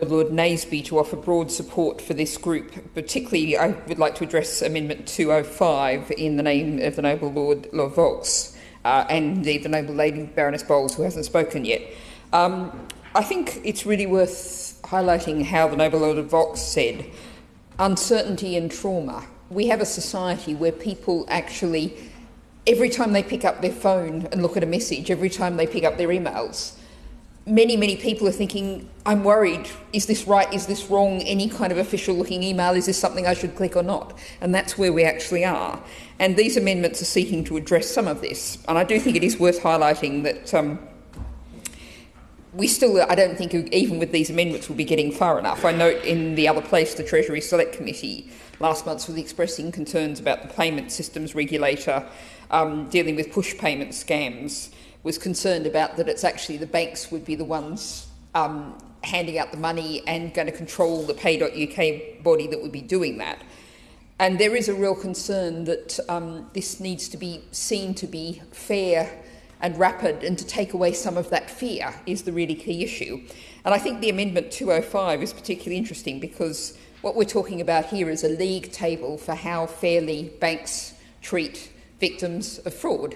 Lord Naseby to offer broad support for this group. Particularly, I would like to address Amendment 205 in the name of the Noble Lord Vox and indeed the Noble Lady Baroness Bowles, who hasn't spoken yet. I think it's really worth highlighting how the Noble Lord Vox said, uncertainty and trauma. We have a society where people actually, every time they pick up their phone and look at a message, every time they pick up their emails, many people are thinking, I'm worried, is this right, is this wrong, any kind of official-looking email, is this something I should click or not? And that's where we actually are. And these amendments are seeking to address some of this. And I do think it is worth highlighting that I don't think even with these amendments we'll be getting far enough. I note in the other place, the Treasury Select Committee last month was expressing concerns about the payment systems regulator dealing with push payment scams, was concerned about that it's actually the banks would be the ones handing out the money and going to control the pay.uk body that would be doing that. And there is a real concern that this needs to be seen to be fair and rapid, and to take away some of that fear is the really key issue. And I think the Amendment 205 is particularly interesting because what we're talking about here is a league table for how fairly banks treat victims of fraud.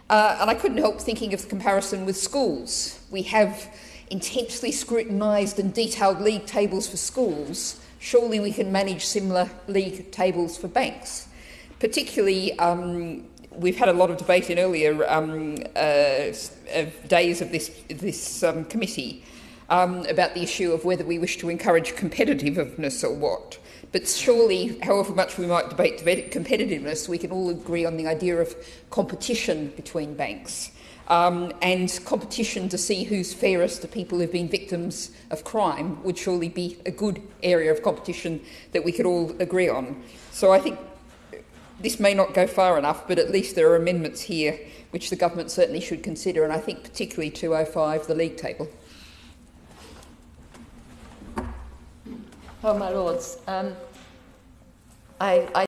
And I couldn't help thinking of the comparison with schools. We have intensely scrutinised and detailed league tables for schools. Surely we can manage similar league tables for banks. Particularly, we've had a lot of debate in earlier days of this committee about the issue of whether we wish to encourage competitiveness or what. But surely, however much we might debate competitiveness, we can all agree on the idea of competition between banks and competition to see who's fairest to people who've been victims of crime would surely be a good area of competition that we could all agree on. So I think this may not go far enough, but at least there are amendments here which the government certainly should consider, and I think particularly 205, the league table. Well, my lords, I